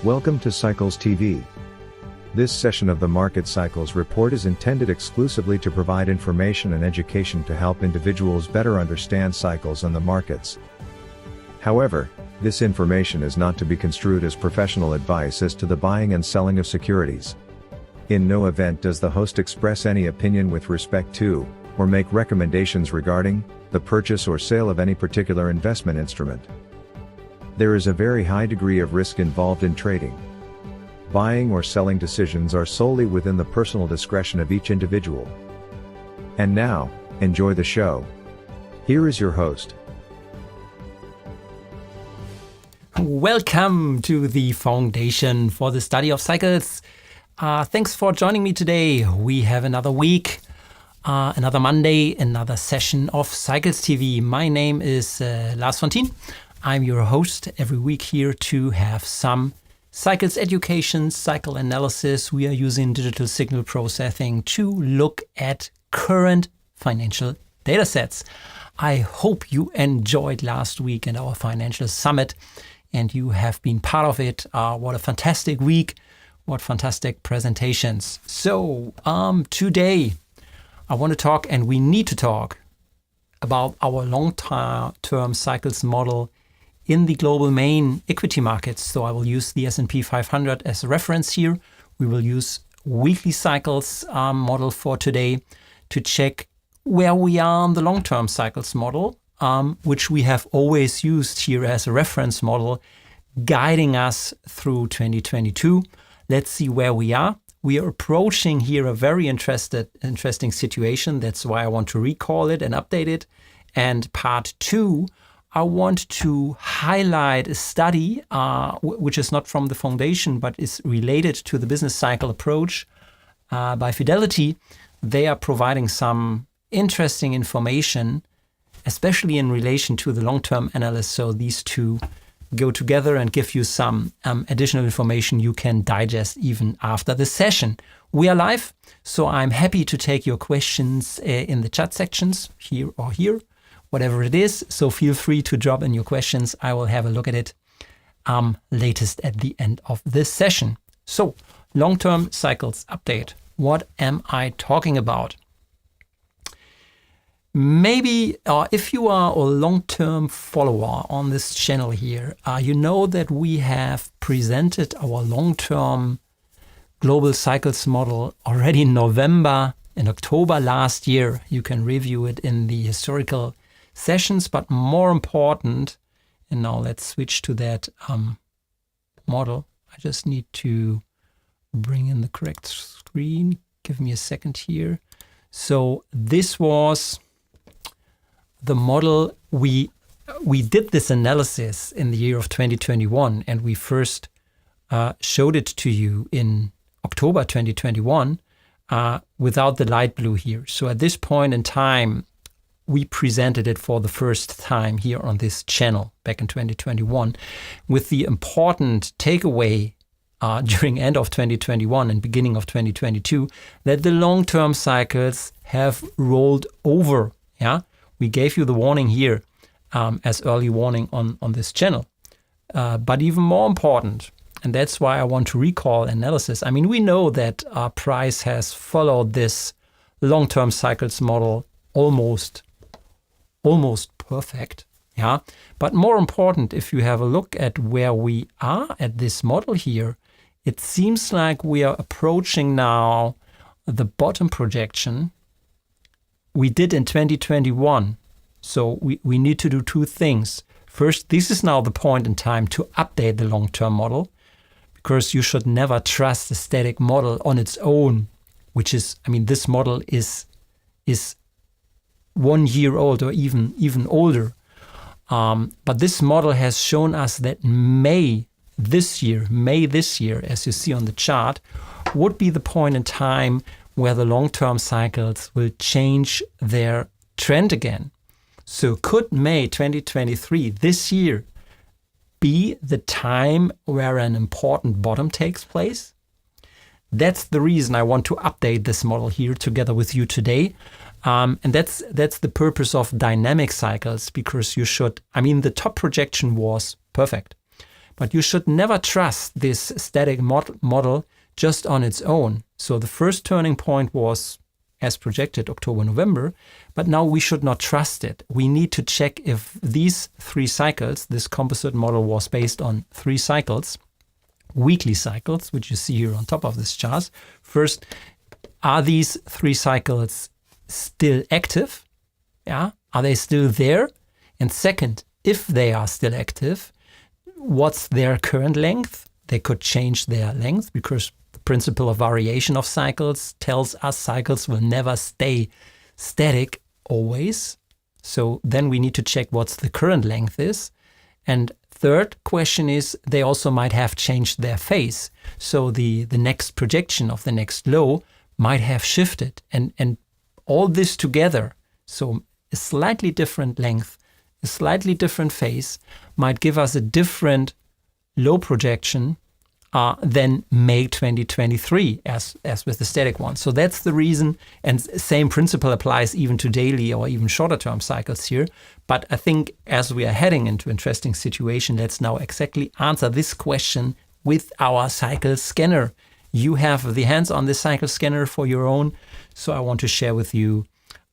Welcome to Cycles TV. This session of the Market Cycles Report is intended exclusively to provide information and education to help individuals better understand cycles and the markets. However, this information is not to be construed as professional advice as to the buying and selling of securities. In no event does the host express any opinion with respect to, or make recommendations regarding, the purchase or sale of any particular investment instrument. There is a very high degree of risk involved in trading. Buying or selling decisions are solely within the personal discretion of each individual. And now, enjoy the show. Here is your host. Welcome to the Foundation for the Study of Cycles. Thanks for joining me today. We have another week, another Monday, another session of Cycles TV. My name is Lars Fontin. I'm your host every week here to have some cycles education, cycle analysis. We are using digital signal processing to look at current financial data sets. I hope you enjoyed last week and our financial summit and you have been part of it. What a fantastic week. What fantastic presentations. So today I want to talk, and we need to talk, about our long-term cycles model in the global main equity markets. So I will use the S&P 500 as a reference here. We will use weekly cycles model for today to check where we are on the long-term cycles model, which we have always used here as a reference model, guiding us through 2022. Let's see where we are. We are approaching here a very interesting situation. That's why I want to recall it and update it. And part two, I want to highlight a study, which is not from the foundation, but is related to the business cycle approach by Fidelity. They are providing some interesting information, especially in relation to the long-term analysis. So these two go together and give you some additional information you can digest even after the session. We are live, so I'm happy to take your questions in the chat sections here or here, whatever it is. So feel free to drop in your questions. I will have a look at it latest at the end of this session. So long-term cycles update. What am I talking about? Maybe if you are a long-term follower on this channel here, you know that we have presented our long-term global cycles model already in October last year. You can review it in the historical sessions, but more important, and now let's switch to that model. I just need to bring in the correct screen. Give me a second here. So this was the model. We did this analysis in the year of 2021, and we first showed it to you in October 2021 without the light blue here. So at this point in time, we presented it for the first time here on this channel back in 2021 with the important takeaway during end of 2021 and beginning of 2022 that the long-term cycles have rolled over. Yeah. We gave you the warning here as early warning on this channel. But even more important, and that's why I want to recall analysis. I mean, we know that our price has followed this long-term cycles model almost perfect. Yeah. But more important, if you have a look at where we are at this model here, it seems like we are approaching now the bottom projection we did in 2021. So we need to do two things. First, this is now the point in time to update the long-term model, because you should never trust a static model on its own, which is, I mean, this model is 1 year old or even older. But this model has shown us that May this year, as you see on the chart, would be the point in time where the long-term cycles will change their trend again. So could May 2023, this year, be the time where an important bottom takes place? That's the reason I want to update this model here together with you today. And that's the purpose of dynamic cycles, because you should, I mean, the top projection was perfect. But you should never trust this static model just on its own. So the first turning point was, as projected, October, November, but now we should not trust it. We need to check if these 3 cycles, this composite model was based on 3 cycles, weekly cycles, which you see here on top of this chart. First, are these 3 cycles still active? Yeah, are they still there? And second, if they are still active, what's their current length? They could change their length because the principle of variation of cycles tells us cycles will never stay static always. So then we need to check what's the current length is. And third question is, they also might have changed their phase. So the next projection of the next low might have shifted. And all this together, so a slightly different length, a slightly different phase, might give us a different low projection than May 2023 as with the static one. So that's the reason, and same principle applies even to daily or even shorter term cycles here. But I think as we are heading into an interesting situation, let's now exactly answer this question with our cycle scanner. You have the hands on this cycle scanner for your own, so I want to share with you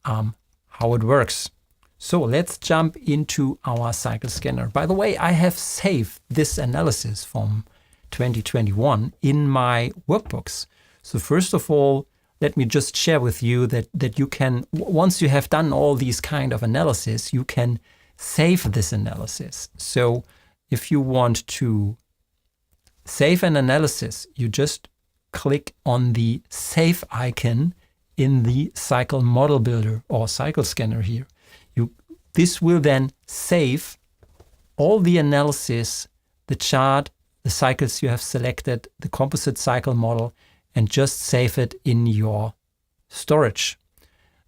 how it works. So let's jump into our cycle scanner. By the way, I have saved this analysis from 2021 in my workbooks. So first of all, let me just share with you that you can, once you have done all these kind of analysis, you can save this analysis. So if you want to save an analysis, you just click on the save icon in the cycle model builder or cycle scanner here. This will then save all the analysis, the chart, the cycles you have selected, the composite cycle model, and just save it in your storage.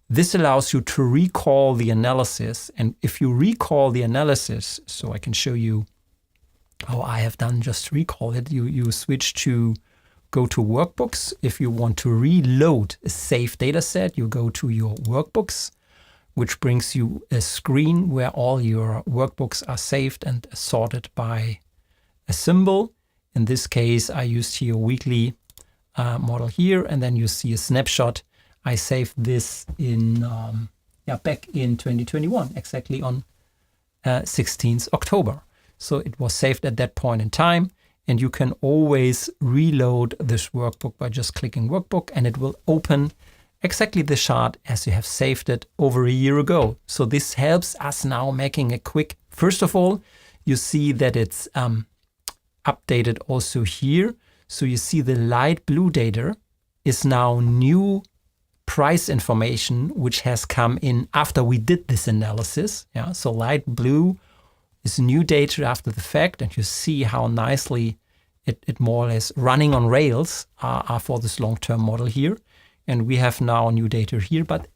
This allows you to recall the analysis. And if you recall the analysis, so I can show you how I have done just recall it, you switch to go to Workbooks. If you want to reload a saved data set, you go to your Workbooks, which brings you a screen where all your workbooks are saved and sorted by a symbol. In this case, I used here weekly model here, and then you see a snapshot. I saved this in back in 2021, exactly on 16th October. So it was saved at that point in time, and you can always reload this workbook by just clicking Workbook, and it will open exactly the chart as you have saved it over a year ago. So this helps us now making a quick, first of all, you see that it's updated also here. So you see the light blue data is now new price information, which has come in after we did this analysis. Yeah, so light blue is new data after the fact, and you see how nicely it more or less running on rails are for this long-term model here. And we have now new data here, but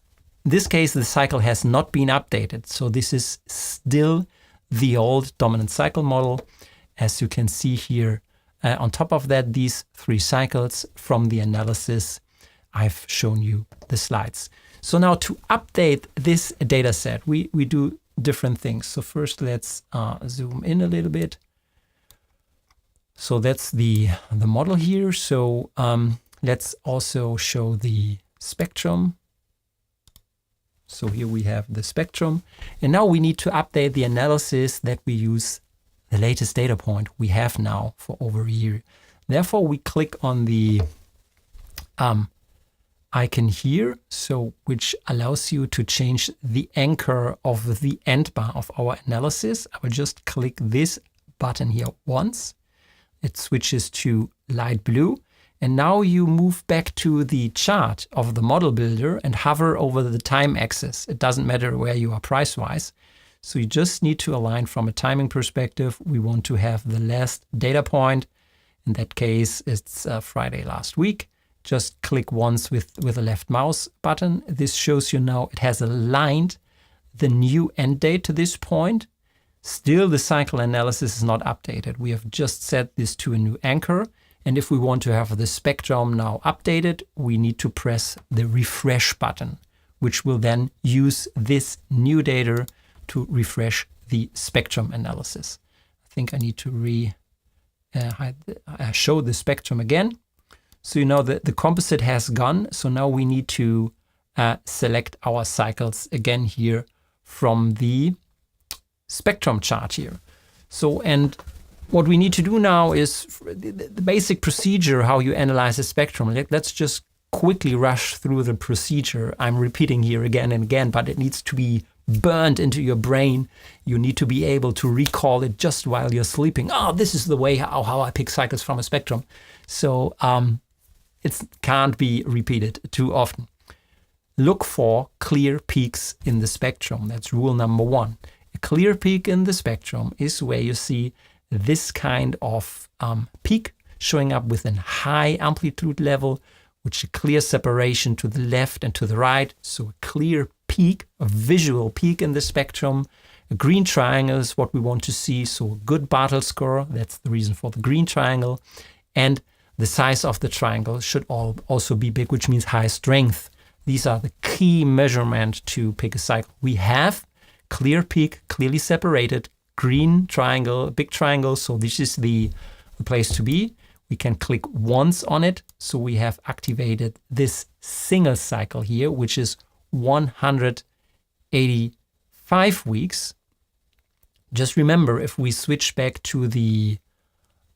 in this case, the cycle has not been updated. So this is still the old dominant cycle model. As you can see here, on top of that, these 3 cycles from the analysis, I've shown you the slides. So now to update this data set, we do different things. So first let's zoom in a little bit. So that's the model here. So let's also show the spectrum. So here we have the spectrum. And now we need to update the analysis that we use the latest data point we have now for over a year. Therefore, we click on the icon here, so which allows you to change the anchor of the end bar of our analysis. I will just click this button here once. It switches to light blue. And now you move back to the chart of the model builder and hover over the time axis. It doesn't matter where you are price-wise. So you just need to align from a timing perspective. We want to have the last data point. In that case, it's Friday last week. Just click once with the left mouse button. This shows you now it has aligned the new end date to this point. Still, the cycle analysis is not updated. We have just set this to a new anchor. And if we want to have the spectrum now updated, we need to press the refresh button, which will then use this new data to refresh the spectrum analysis. I think I need to show the spectrum again. So you know that the composite has gone. So now we need to select our cycles again here from the spectrum chart here. So, and what we need to do now is the basic procedure, how you analyze a spectrum. Let's just quickly rush through the procedure. I'm repeating here again and again, but it needs to be burned into your brain. You need to be able to recall it just while you're sleeping. Oh, this is the way how I pick cycles from a spectrum. So it can't be repeated too often. Look for clear peaks in the spectrum. That's rule number one. A clear peak in the spectrum is where you see this kind of peak showing up with a high amplitude level, which a clear separation to the left and to the right. So a clear peak, a visual peak in the spectrum. A green triangle is what we want to see. So a good Bartle score, that's the reason for the green triangle. And the size of the triangle should also be big, which means high strength. These are the key measurements to pick a cycle. We have clear peak, clearly separated, green triangle, big triangle. So this is the place to be. We can click once on it. So we have activated this single cycle here, which is 185 weeks. Just remember, if we switch back to the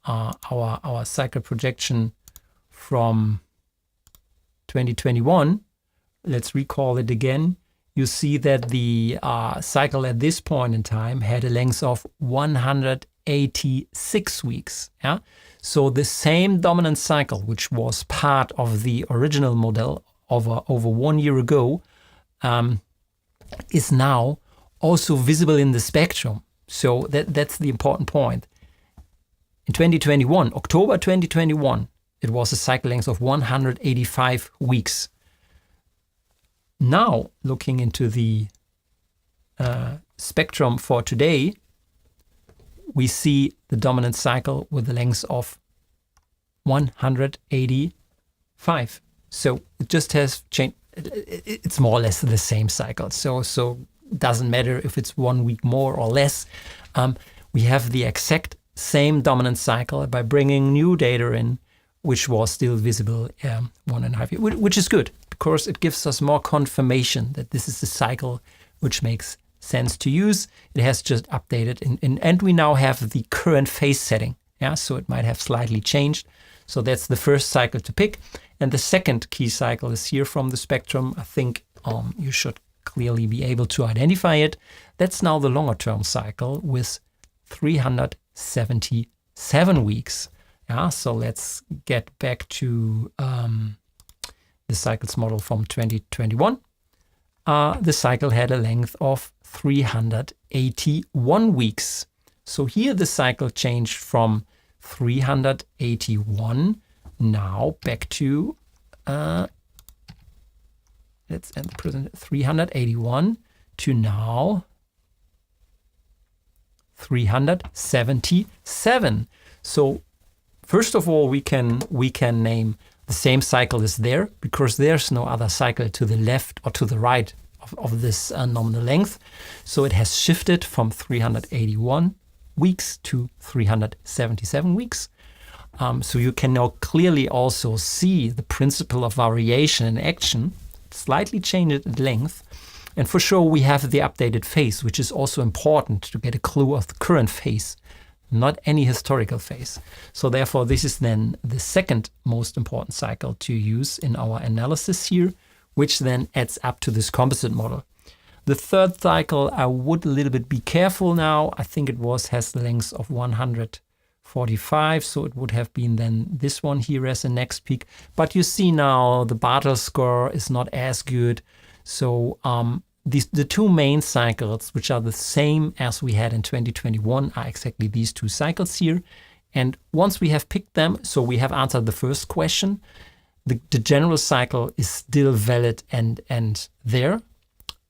our cycle projection from 2021, let's recall it again. You see that the cycle at this point in time had a length of 186 weeks. Yeah? So the same dominant cycle, which was part of the original model over 1 year ago, is now also visible in the spectrum. So that's the important point. In 2021, October 2021, it was a cycle length of 185 weeks. Now, looking into the spectrum for today, we see the dominant cycle with a length of 185. So it just has changed. It's more or less the same cycle. So it doesn't matter if it's 1 week more or less. We have the exact same dominant cycle by bringing new data in, which was still visible 1.5 years, which is good because it gives us more confirmation that this is the cycle which makes sense to use. It has just updated and we now have the current phase setting. Yeah, so it might have slightly changed. So that's the first cycle to pick. And the second key cycle is here from the spectrum. I think you should clearly be able to identify it. That's now the longer term cycle with 377 weeks. Yeah, so let's get back to the cycles model from 2021. The cycle had a length of 381 weeks. So here the cycle changed from 381 now back to let's end the present 381 to now 377. So first of all, we can name the same cycle is there because there's no other cycle to the left or to the right of this nominal length. So it has shifted from 381 weeks to 377 weeks. So you can now clearly also see the principle of variation in action, slightly changed in length. And for sure, we have the updated phase, which is also important to get a clue of the current phase, not any historical phase. So therefore, this is then the second most important cycle to use in our analysis here, which then adds up to this composite model. The third cycle, I would a little bit be careful now. I think it has the length of 145, so it would have been then this one here as the next peak. But you see now the Bartle score is not as good. So the two main cycles, which are the same as we had in 2021, are exactly these two cycles here. And once we have picked them, so we have answered the first question, the general cycle is still valid and there.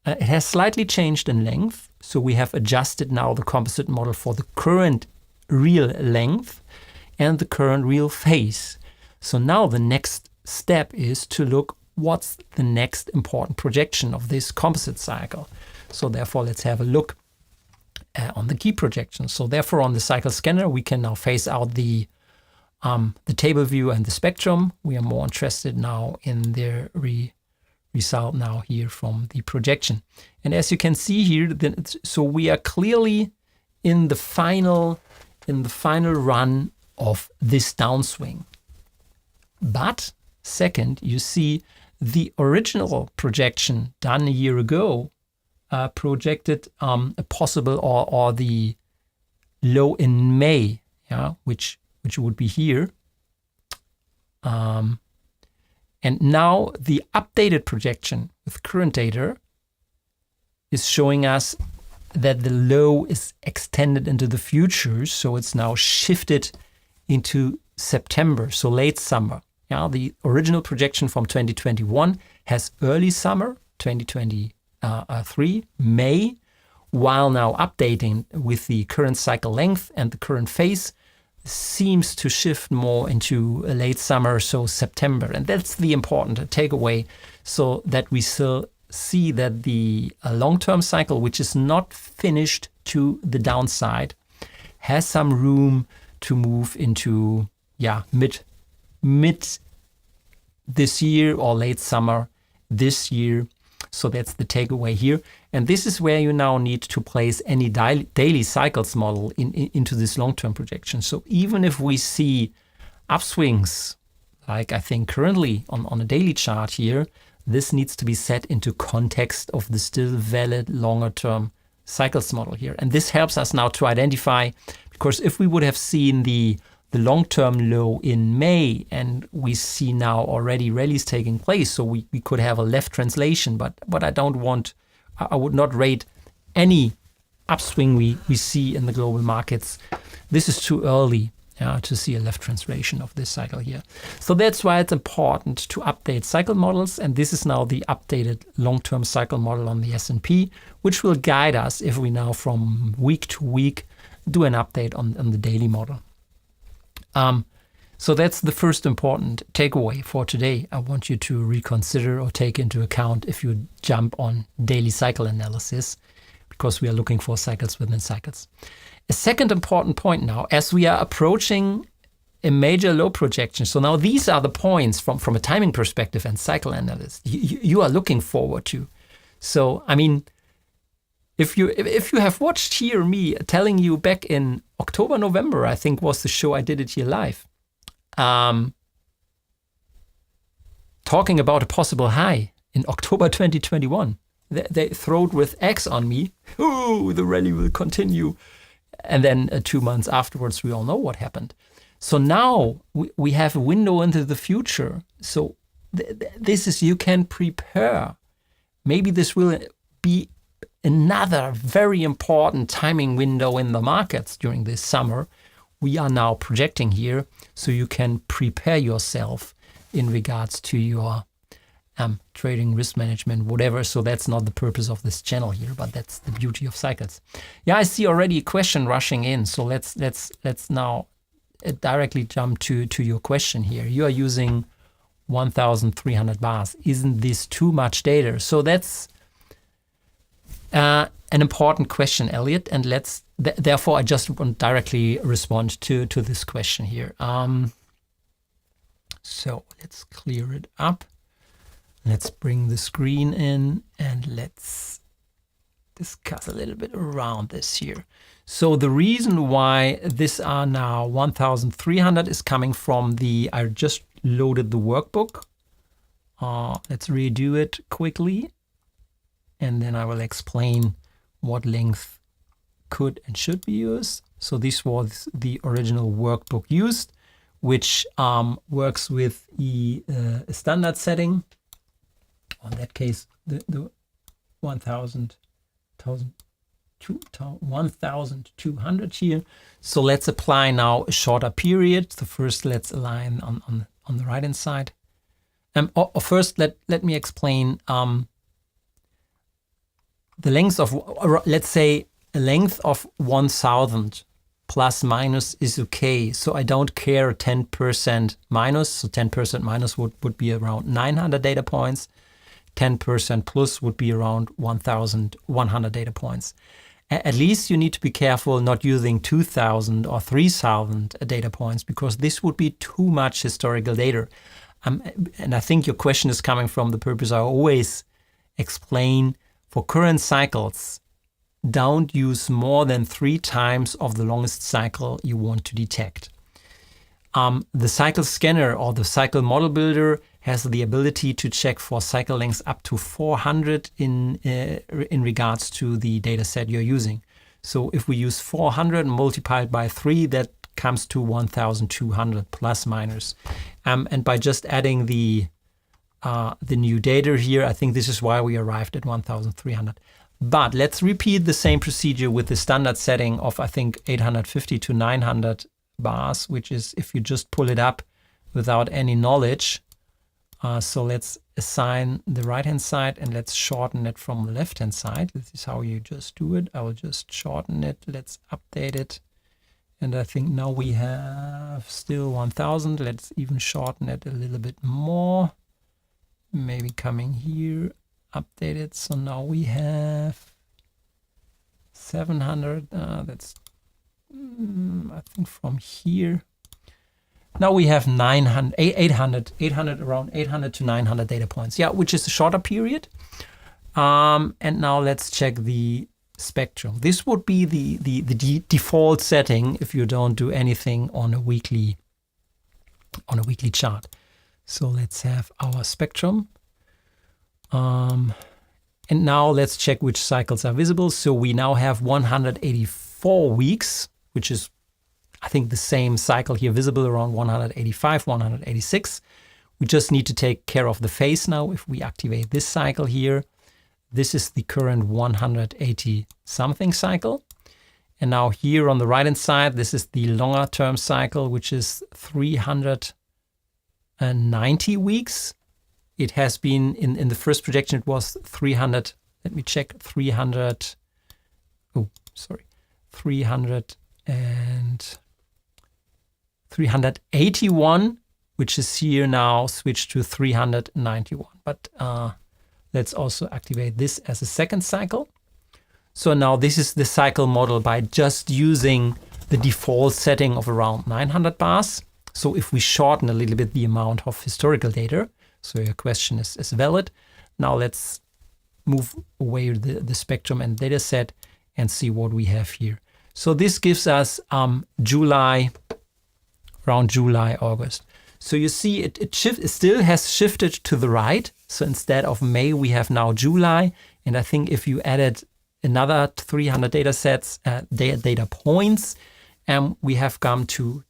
It has slightly changed in length. So we have adjusted now the composite model for the current real length and the current real phase. So now the next step is to look what's the next important projection of this composite cycle. So therefore, let's have a look on the key projections. So therefore, on the cycle scanner, we can now phase out the the table view and the spectrum. We are more interested now in the result now here from the projection. And as you can see here, so we are clearly in the final run of this downswing. But second, you see the original projection done a year ago projected a possible or the low in May, which would be here. And now the updated projection with current data is showing us that the low is extended into the future. So it's now shifted into September, so late summer. The original projection from 2021 has early summer, 2023, May, while now updating with the current cycle length and the current phase seems to shift more into a late summer, so September. And that's the important takeaway, so that we still see that the long-term cycle, which is not finished to the downside, has some room to move into mid this year or late summer this year. So that's the takeaway here. And this is where you now need to place any daily cycles model into this long-term projection. So even if we see upswings, like I think currently on a daily chart here, this needs to be set into context of the still valid longer-term cycles model here. And this helps us now to identify, because if we would have seen the long-term low in May, and we see now already rallies taking place, so we could have a left translation, but what I would not rate any upswing we see in the global markets. This is too early to see a left translation of this cycle here. So that's why it's important to update cycle models, and this is now the updated long-term cycle model on the S&P, which will guide us if we now from week to week do an update on the daily model. So that's the first important takeaway for today. I want you to reconsider or take into account if you jump on daily cycle analysis, because we are looking for cycles within cycles. A second important point now, as we are approaching a major low projection. So now these are the points from a timing perspective and cycle analyst you are looking forward to. So, I mean, if you have watched here me telling you back in October, November, I think was the show I did it here live, talking about a possible high in October 2021, they throwed with X on me. Oh, the rally will continue. And then 2 months afterwards, we all know what happened. So now we have a window into the future. So this is, you can prepare. Maybe this will be another very important timing window in the markets during this summer. We are now projecting here, so you can prepare yourself in regards to your trading, risk management, whatever. So that's not the purpose of this channel here, but that's the beauty of cycles. Yeah, I see already a question rushing in. So let's now directly jump to your question here. You are using 1,300 bars. Isn't this too much data? So that's an important question, Elliot, and therefore I just want to directly respond to this question here. So let's clear it up. Let's bring the screen in and let's discuss a little bit around this here. So the reason why this are now 1,300 is coming from I just loaded the workbook. Let's redo it quickly. And then I will explain what length could and should be used. So this was the original workbook used, which works with the standard setting. In that case, the 1,200 here. So let's apply now a shorter period. So first, let's align on the right hand side. First, let me explain the length of, let's say, a length of 1,000 plus minus is okay. So I don't care 10% minus. So 10% minus would be around 900 data points. 10% plus would be around 1,100 data points. At least you need to be careful not using 2,000 or 3,000 data points, because this would be too much historical data. And I think your question is coming from the purpose I always explain: for current cycles, don't use more than 3 times of the longest cycle you want to detect. The cycle scanner or the cycle model builder has the ability to check for cycle lengths up to 400 in regards to the data set you're using. So if we use 400 multiplied by 3, that comes to 1,200 plus minus. And by just adding the new data here, I think this is why we arrived at 1,300. But let's repeat the same procedure with the standard setting of, I think, 850 to 900 bars, which is if you just pull it up without any knowledge. So let's assign the right-hand side and let's shorten it from the left-hand side. This is how you just do it. I will just shorten it. Let's update it. And I think now we have still 1,000. Let's even shorten it a little bit more. Maybe coming here, update it. So now we have 700. That's, I think from here. Now we have 800, around 800 to 900 data points. Yeah, which is a shorter period. And now let's check the spectrum. This would be the default setting if you don't do anything on a weekly chart. So let's have our spectrum. And now let's check which cycles are visible. So we now have 184 weeks, which is, I think, the same cycle here visible, around 185, 186. We just need to take care of the phase now. If we activate this cycle here, this is the current 180 something cycle. And now here on the right hand side, this is the longer term cycle, which is 390 weeks. It has been in the first projection, it was 300. Let me check 300. Oh, sorry, 381, which is here now switched to 391. But let's also activate this as a second cycle. So now this is the cycle model by just using the default setting of around 900 bars. So if we shorten a little bit the amount of historical data, so your question is valid. Now let's move away the spectrum and data set and see what we have here. So this gives us July, around July, August. So you see it still has shifted to the right. So instead of May, we have now July. And I think if you added another 300 data sets, data points, we have come to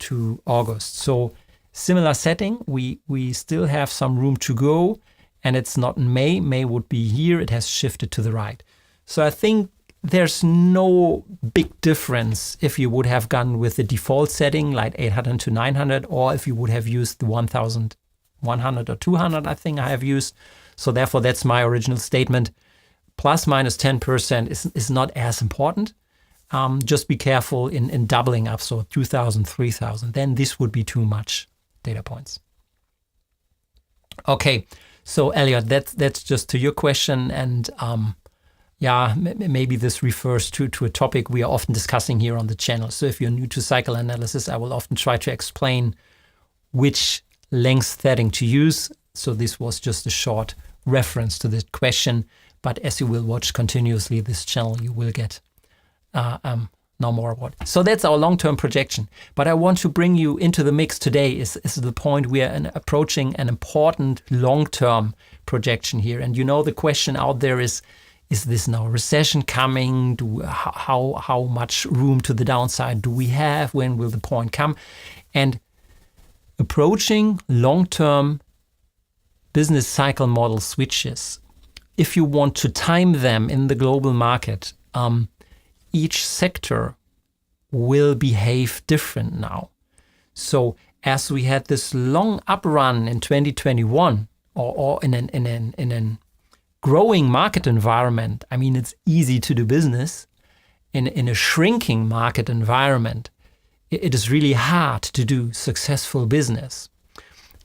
August. So similar setting, we still have some room to go, and it's not in May. May would be here. It has shifted to the right. So I think there's no big difference if you would have gone with the default setting like 800 to 900, or if you would have used the 1,100 or 200, I think I have used. So therefore, that's my original statement. Plus minus 10% is not as important. Just be careful in doubling up, so 2,000, 3,000. Then this would be too much data points. Okay, so Elliot, that's just to your question, and yeah, maybe this refers to a topic we are often discussing here on the channel. So if you're new to cycle analysis, I will often try to explain which length setting to use. So this was just a short reference to this question, but as you will watch continuously this channel, you will get know more about it. So that's our long-term projection. But I want to bring you into the mix today is the point we are approaching an important long-term projection here. And you know, the question out there is this now a recession coming? How much room to the downside do we have? When will the point come? And approaching long-term business cycle model switches, if you want to time them in the global market, each sector will behave different now. So as we had this long up run in 2021 or in an growing market environment, I mean, it's easy to do business. In a shrinking market environment, it is really hard to do successful business.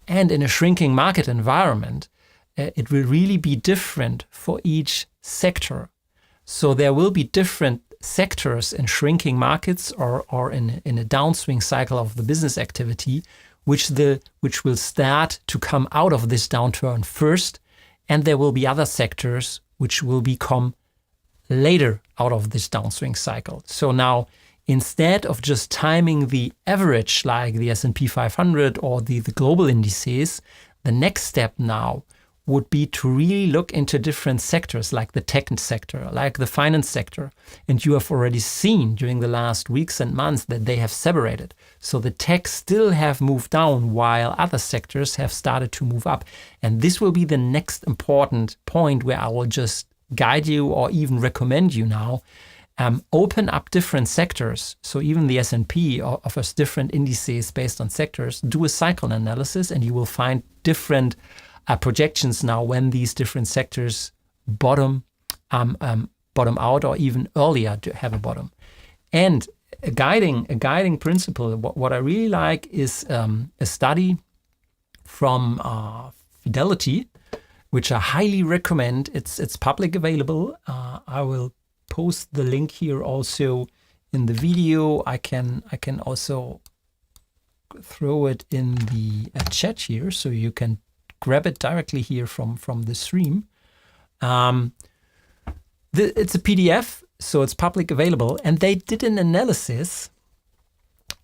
And in a shrinking market environment, it will really be different for each sector. So there will be different sectors in shrinking markets or in a downswing cycle of the business activity, which will start to come out of this downturn first, and there will be other sectors which will become later out of this downswing cycle. So now, instead of just timing the average like the S&P 500 or the global indices, the next step now would be to really look into different sectors like the tech sector, like the finance sector. And you have already seen during the last weeks and months that they have separated. So the tech still have moved down while other sectors have started to move up. And this will be the next important point where I will just guide you or even recommend you now. Open up different sectors. So even the S&P offers different indices based on sectors. Do a cycle analysis and you will find different projections now when these different sectors bottom out or even earlier to have a bottom. And a guiding principle, what I really like is a study from Fidelity, which I highly recommend. It's public available. I will post the link here also in the video. I can also throw it in the chat here so you can grab it directly here from the stream. It's a PDF, so it's public available, and they did an analysis.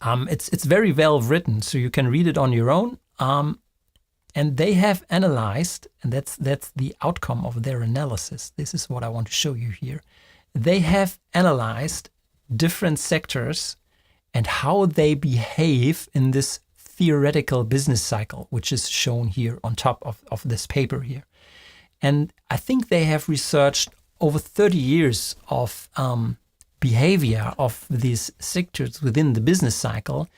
It's very well written, so you can read it on your own. And they have analyzed, and that's the outcome of their analysis. This is what I want to show you here. They have analyzed different sectors and how they behave in this theoretical business cycle, which is shown here on top of this paper here. And I think they have researched over 30 years of behavior of these sectors within the business cycle.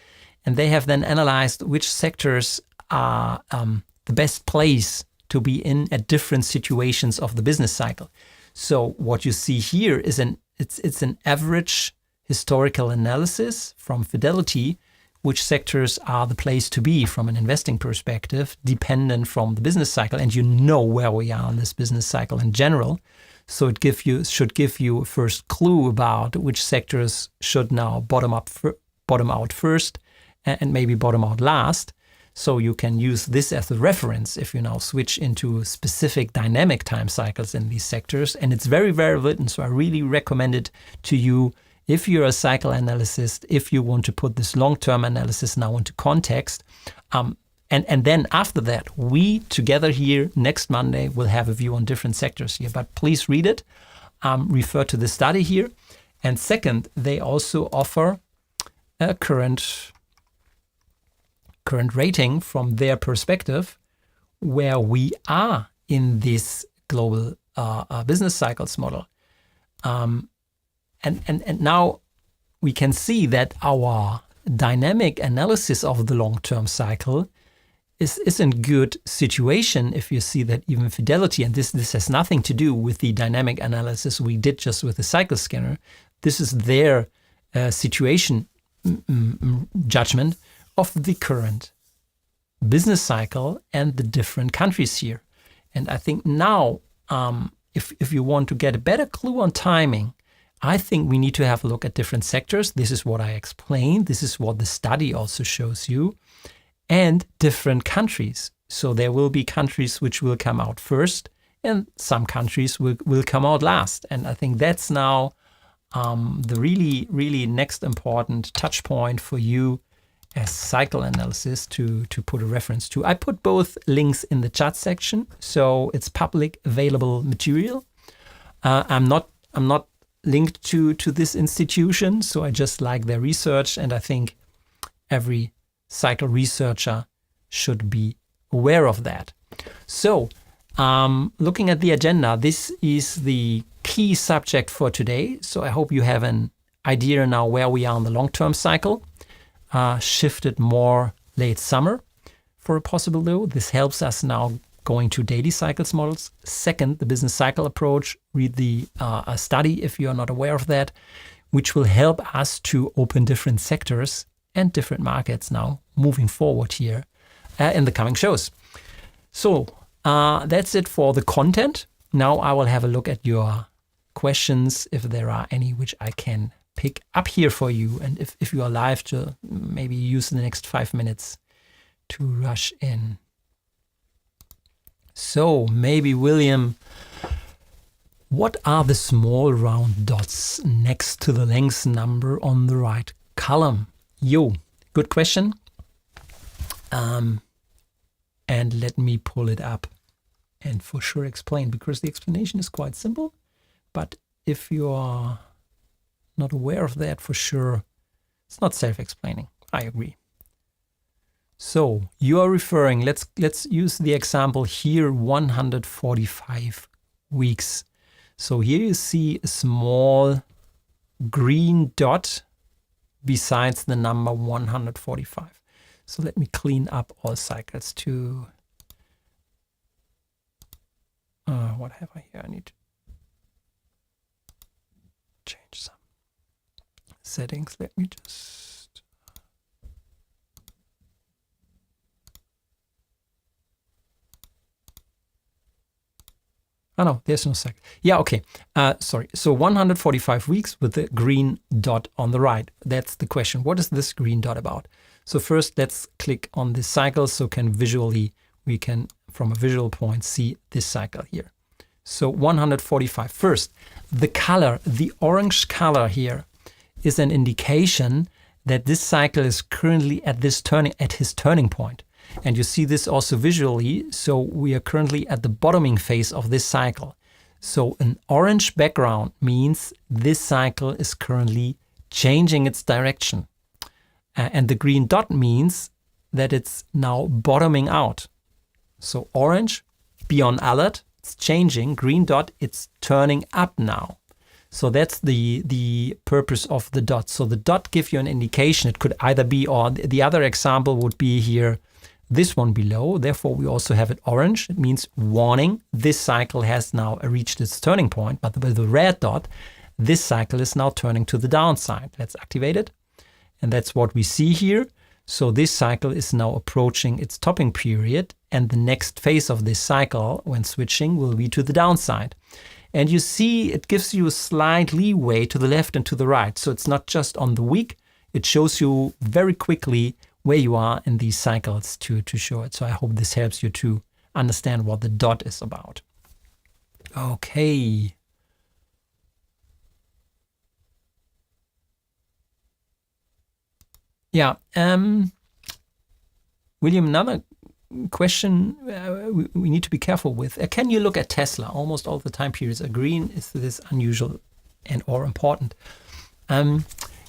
And they have then analyzed which sectors are the best place to be in at different situations of the business cycle. So what you see here is it's an average historical analysis from Fidelity, which sectors are the place to be from an investing perspective, dependent from the business cycle. And you know where we are in this business cycle in general. So it should give you a first clue about which sectors should now bottom out first and maybe bottom out last. So you can use this as a reference if you now switch into specific dynamic time cycles in these sectors. And it's very, very written. So I really recommend it to you if you're a cycle analyst, if you want to put this long-term analysis now into context. And then after that, we together here next Monday will have a view on different sectors here. But please read it, refer to the study here. And second, they also offer a current rating from their perspective, where we are in this global business cycles model. And now we can see that our dynamic analysis of the long-term cycle is in good situation if you see that even Fidelity, and this has nothing to do with the dynamic analysis we did just with the cycle scanner. This is their situation judgment of the current business cycle and the different countries here. And I think now, if you want to get a better clue on timing, I think we need to have a look at different sectors. This is what I explained. This is what the study also shows you. And different countries. So there will be countries which will come out first and some countries will come out last. And I think that's now the really, really next important touch point for you as cycle analysis to put a reference to. I put both links in the chat section, so it's public available material. I'm not linked to this institution, so I just like their research, and I think every cycle researcher should be aware of that. So, looking at the agenda, this is the key subject for today. So I hope you have an idea now where we are in the long-term cycle. Shifted more late summer for a possible low. This helps us now going to daily cycles models. Second, the business cycle approach. Read the study if you are not aware of that, which will help us to open different sectors and different markets now moving forward here in the coming shows. So that's it for the content. Now I will have a look at your questions, if there are any, which I can pick up here for you. And if you are live, to maybe use the next 5 minutes to rush in. So maybe William, what are the small round dots next to the length number on the right column? Good question. And let me pull it up and for sure explain, because the explanation is quite simple. But if you are not aware of that, for sure, it's not self-explaining. I agree. So you are referring, let's use the example here, 145 weeks. So here you see a small green dot besides the number 145. So let me clean up all cycles to, what have I here? I need to change some settings. Let me just, oh no, there's no cycle. Yeah, okay. Sorry. So 145 weeks with the green dot on the right. That's the question. What is this green dot about? So first, let's click on this cycle so we can, from a visual point, see this cycle here. So 145. First, the color, the orange color here is an indication that this cycle is currently at his turning point. And you see this also visually. So we are currently at the bottoming phase of this cycle. So an orange background means this cycle is currently changing its direction. And the green dot means that it's now bottoming out. So orange, be on alert, it's changing. Green dot, it's turning up now. So that's the purpose of the dot. So the dot gives you an indication. It could either be, or the other example would be here, this one below. Therefore, we also have it orange. It means warning. This cycle has now reached its turning point. But with the red dot, this cycle is now turning to the downside. Let's activate it. And that's what we see here. So this cycle is now approaching its topping period. And the next phase of this cycle, when switching, will be to the downside. And you see it gives you a slight leeway to the left and to the right. So it's not just on the week. It shows you very quickly where you are in these cycles to show it. So I hope this helps you to understand what the dot is about. Okay. Yeah. William, another question we need to be careful with. Can you look at Tesla? Almost all the time periods are green. Is this unusual and or important?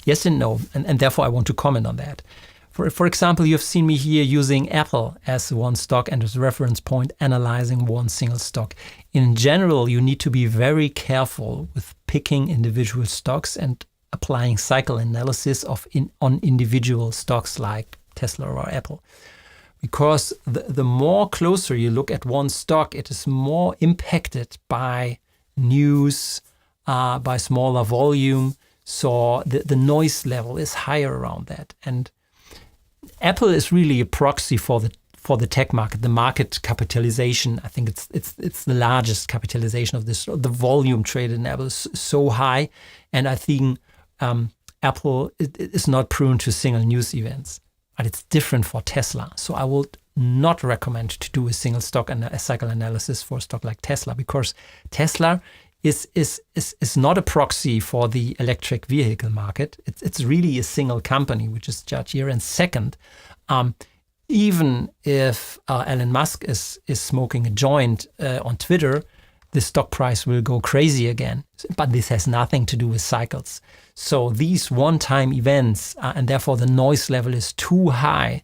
Yes and no. And therefore I want to comment on that. For example, you've seen me here using Apple as one stock and as a reference point, analyzing one single stock. In general, you need to be very careful with picking individual stocks and applying cycle analysis on individual stocks like Tesla or Apple. Because the more closer you look at one stock, it is more impacted by news, by smaller volume. So the noise level is higher around that. And Apple is really a proxy for the tech market, the market capitalization. I think it's the largest capitalization of this. The volume traded in Apple is so high, and I think Apple is not prone to single news events. But it's different for Tesla. So I would not recommend to do a single stock and a cycle analysis for a stock like Tesla, because Tesla is not a proxy for the electric vehicle market. It's really a single company, which is judged here. And second, even if Elon Musk is smoking a joint on Twitter, the stock price will go crazy again. But this has nothing to do with cycles. So these one-time events, and therefore the noise level is too high.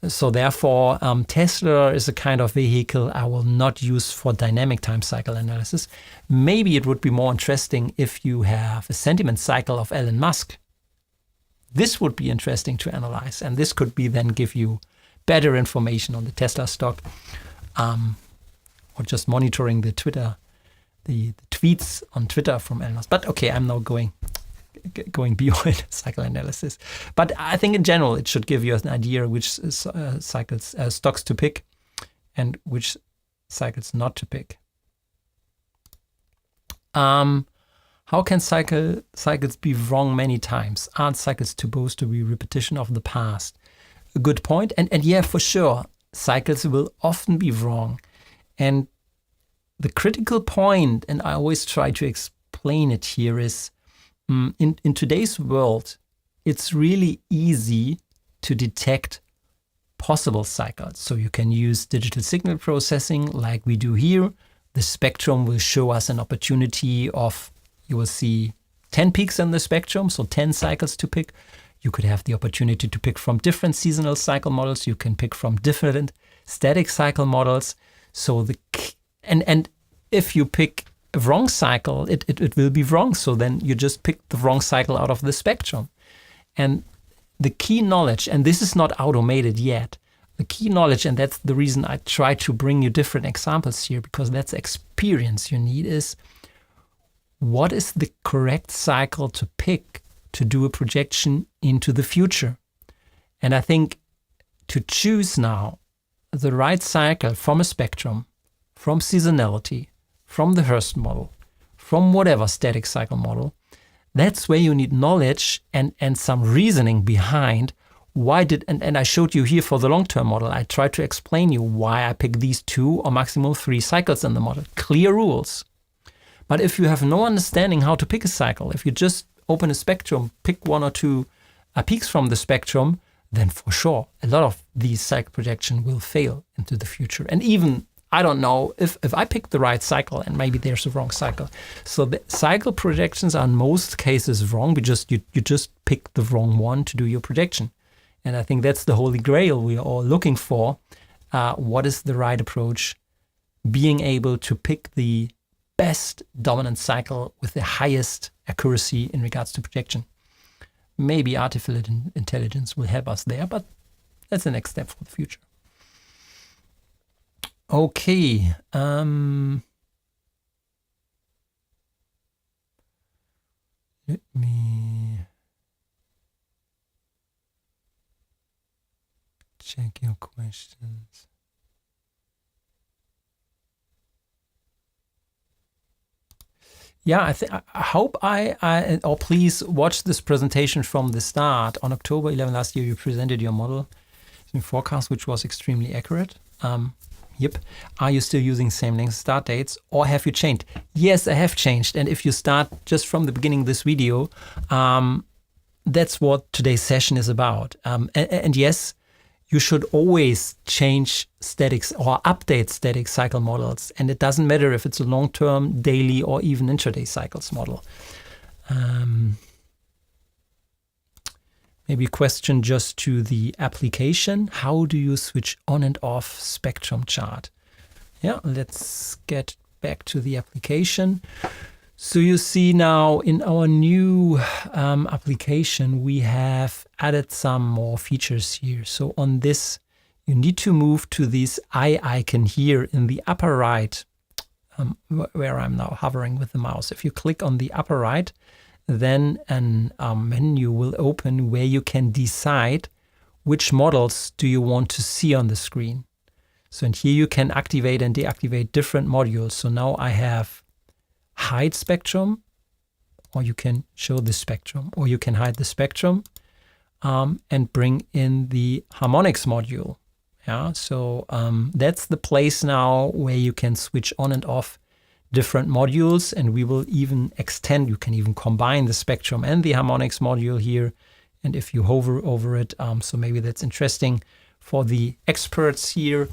So therefore, Tesla is a kind of vehicle I will not use for dynamic time cycle analysis. Maybe it would be more interesting if you have a sentiment cycle of Elon Musk. This would be interesting to analyze, and this could be then give you better information on the Tesla stock, or just monitoring the tweets on Twitter from Elon Musk. But okay, I'm now going beyond cycle analysis. But I think in general, it should give you an idea which stocks to pick and which cycles not to pick. How can cycles be wrong many times? Aren't cycles supposed to be repetition of the past? A good point. And yeah, for sure, cycles will often be wrong. And the critical point, and I always try to explain it here, is in today's world, it's really easy to detect possible cycles. So you can use digital signal processing like we do here. The spectrum will show us an opportunity of, you will see 10 peaks in the spectrum, so 10 cycles to pick. You could have the opportunity to pick from different seasonal cycle models. You can pick from different static cycle models. So and if you pick a wrong cycle, it will be wrong. So then you just pick the wrong cycle out of the spectrum. And the key knowledge, and this is not automated yet, the key knowledge, and that's the reason I try to bring you different examples here, because that's experience you need, is what is the correct cycle to pick to do a projection into the future. And I think to choose now the right cycle from a spectrum, from seasonality, from the Hurst model, from whatever static cycle model, that's where you need knowledge and some reasoning behind and I showed you here for the long-term model, I tried to explain you why I pick these 2 or maximum 3 cycles in the model. Clear rules. But if you have no understanding how to pick a cycle, if you just open a spectrum, pick 1 or 2 peaks from the spectrum, then for sure, a lot of these cycle projection will fail into the future. And even, I don't know, if I pick the right cycle and maybe there's a wrong cycle. So the cycle projections are in most cases wrong, because you just pick the wrong one to do your projection. And I think that's the holy grail we are all looking for. What is the right approach? Being able to pick the best dominant cycle with the highest accuracy in regards to projection. Maybe artificial intelligence will help us there, but that's the next step for the future. Okay. Let me check your questions. Yeah, I hope or please watch this presentation from the start. On October 11 last year, you presented your model in forecast, which was extremely accurate. Yep. Are you still using same length start dates, or have you changed? Yes, I have changed. And if you start just from the beginning of this video, that's what today's session is about. And yes, you should always change statics or update static cycle models. And it doesn't matter if it's a long-term, daily, or even intraday cycles model. Maybe a question just to the application. How do you switch on and off spectrum chart? Yeah, let's get back to the application. So you see now in our new application, we have added some more features here. So on this, you need to move to this eye icon here in the upper right, where I'm now hovering with the mouse. If you click on the upper right, then a menu will open where you can decide which models do you want to see on the screen. So in here you can activate and deactivate different modules. So now I have hide spectrum, or you can show the spectrum, or you can hide the spectrum and bring in the harmonics module. Yeah, so that's the place now where you can switch on and off different modules, and we will even extend, you can even combine the spectrum and the harmonics module here. And if you hover over it, so maybe that's interesting for the experts here.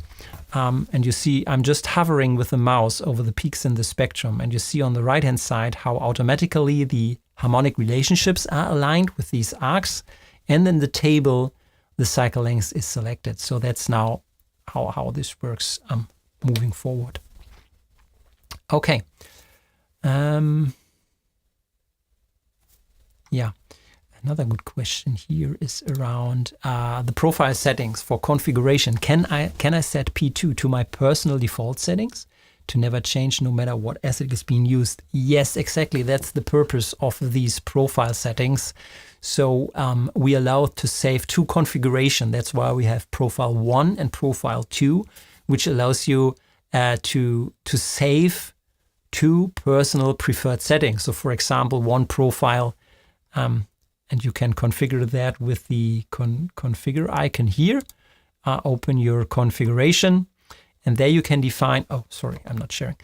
And you see, I'm just hovering with the mouse over the peaks in the spectrum. And you see on the right-hand side how automatically the harmonic relationships are aligned with these arcs. And in the table, the cycle length is selected. So that's now how this works moving forward. Okay. Yeah. Another good question here is around the profile settings for configuration. Can I set P2 to my personal default settings to never change no matter what asset is being used? Yes, exactly. That's the purpose of these profile settings. So we allow to save 2 configuration. That's why we have profile 1 and profile 2, which allows you to save two personal preferred settings. So for example, one profile, and you can configure that with the configure icon here. Open your configuration, and there you can define, oh, sorry, I'm not sharing.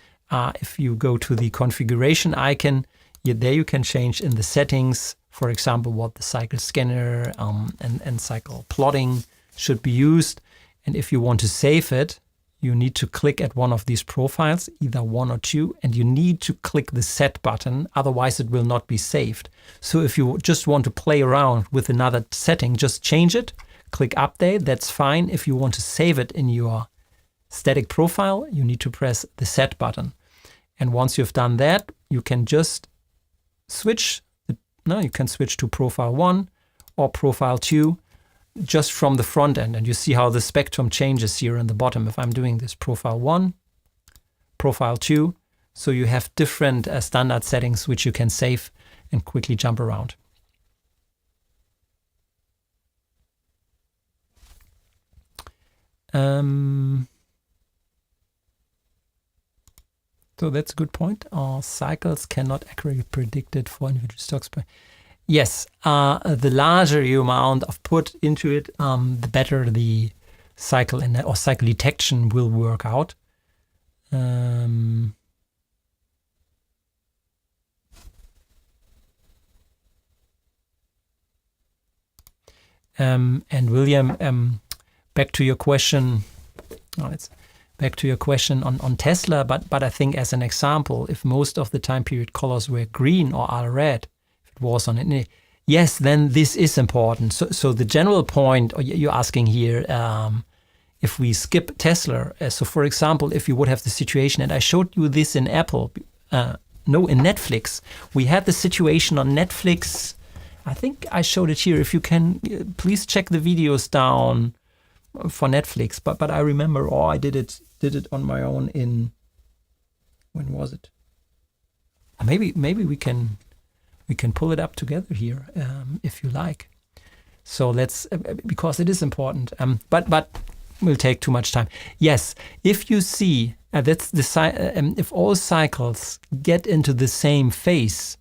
If you go to the configuration icon, there you can change in the settings, for example, what the cycle scanner and cycle plotting should be used. And if you want to save it, you need to click at one of these profiles, either one or two, and you need to click the set button, otherwise it will not be saved. So if you just want to play around with another setting, just change it, click update, that's fine. If you want to save it in your static profile, you need to press the set button. And once you've done that, you can just switch, you can switch to profile 1 or profile 2, just from the front end, and you see how the spectrum changes here in the bottom. If I'm doing this profile 1, profile 2, so you have different standard settings which you can save and quickly jump around. So that's a good point. Cycles cannot accurately predict it for individual stocks. But yes, the larger you amount of put into it, the better the cycle or cycle detection will work out. And William, back to your question. Back to your question on Tesla, but I think as an example, if most of the time period colors were green or are red, if it was on it, yes, then this is important. So the general point you're asking here, if we skip Tesla, so for example, if you would have the situation, and I showed you this in Apple, in Netflix, we had the situation on Netflix. I think I showed it here. If you can, please check the videos down for Netflix. But I remember, I did it on my own in, when was it? Maybe we can pull it up together here if you like. So let's, because it is important. But will take too much time. Yes, if you see that's the if all cycles get into the same phase,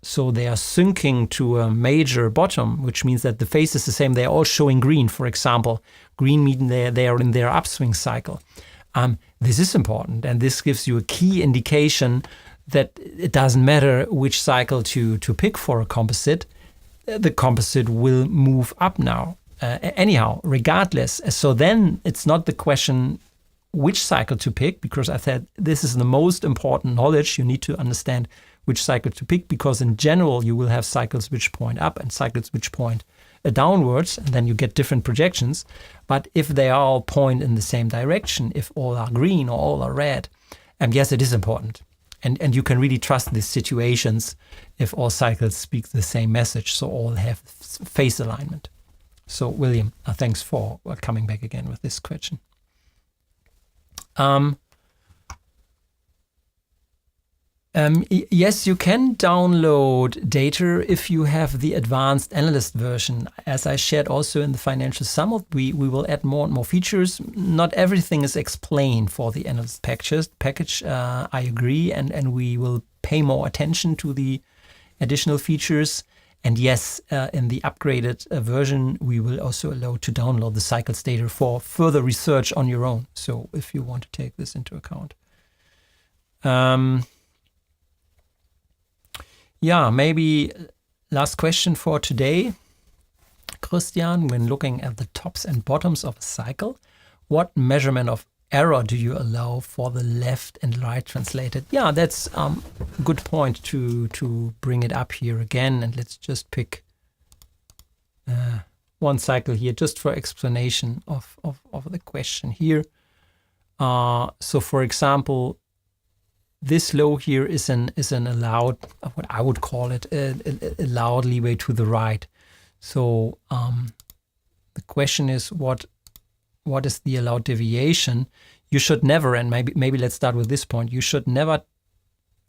so they are syncing to a major bottom, which means that the phase is the same. They are all showing green, for example. Green meaning they are in their upswing cycle. This is important, and this gives you a key indication that it doesn't matter which cycle to pick for a composite. The composite will move up now, anyhow, regardless. So then it's not the question which cycle to pick, because I said this is the most important knowledge. You need to understand which cycle to pick, because in general you will have cycles which point up and cycles which point downwards, and then you get different projections. But if they all point in the same direction, if all are green or all are red, yes, it is important. And you can really trust these situations if all cycles speak the same message, so all have phase alignment. So William, thanks for coming back again with this question. Yes, you can download data if you have the advanced analyst version. As I shared also in the financial summit, we will add more and more features. Not everything is explained for the analyst package. I agree, and we will pay more attention to the additional features. And yes, in the upgraded version, we will also allow to download the cycles data for further research on your own. So if you want to take this into account. Yeah, maybe last question for today. Christian, when looking at the tops and bottoms of a cycle, what measurement of error do you allow for the left and right translated? Yeah, that's a good point to bring it up here again. And let's just pick one cycle here just for explanation of the question here. So for example, this low here is an allowed, what I would call it, a allowed leeway to the right. So the question is, what is the allowed deviation? You should never, and maybe let's start with this point, you should never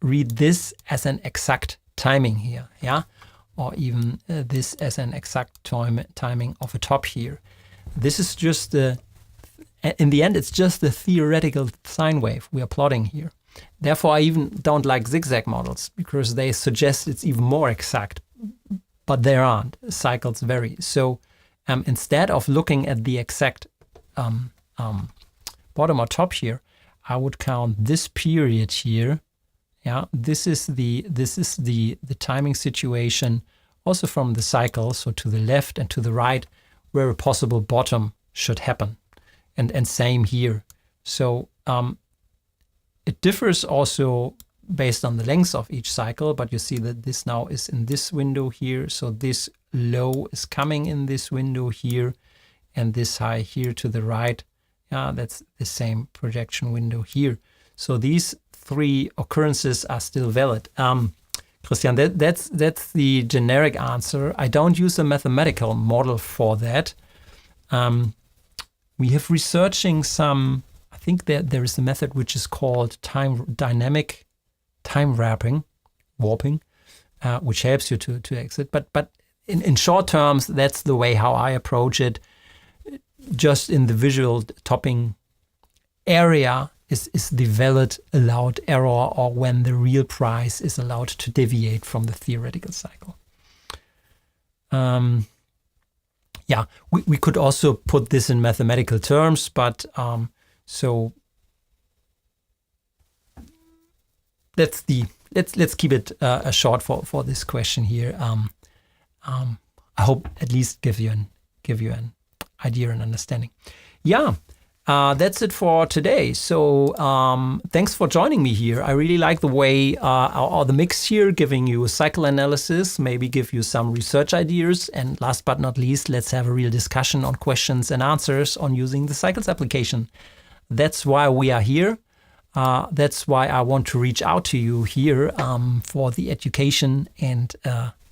read this as an exact timing here, yeah? Or even this as an exact timing of a top here. This is just in the end, it's just the theoretical sine wave we are plotting here. Therefore, I even don't like zigzag models because they suggest it's even more exact, but there aren't. Cycles vary. So instead of looking at the exact bottom or top here, I would count this period here. Yeah, this is the timing situation also from the cycle, so to the left and to the right, where a possible bottom should happen. And same here. So it differs also based on the length of each cycle, but you see that this now is in this window here. So this low is coming in this window here, and this high here to the right. Yeah, that's the same projection window here. So these three occurrences are still valid. Christian, that's the generic answer. I don't use a mathematical model for that. We have researching some, I think that there is a method which is called dynamic time warping, which helps you to exit. But in short terms, that's the way how I approach it. Just in the visual topping area is the valid allowed error, or when the real price is allowed to deviate from the theoretical cycle. Yeah, we could also put this in mathematical terms, but so let's keep it short for this question here. I hope at least give you an idea and understanding. Yeah, that's it for today. So thanks for joining me here. I really like the way the mix here, giving you a cycle analysis, maybe give you some research ideas. And last but not least, let's have a real discussion on questions and answers on using the cycles application. That's why we are here. That's why I want to reach out to you here for the education and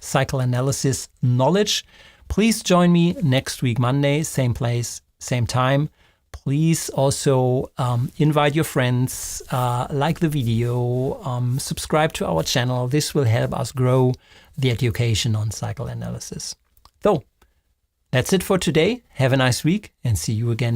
cycle analysis knowledge. Please join me next week, Monday, same place, same time. Please also invite your friends, like the video, subscribe to our channel. This will help us grow the education on cycle analysis. So, that's it for today. Have a nice week and see you again.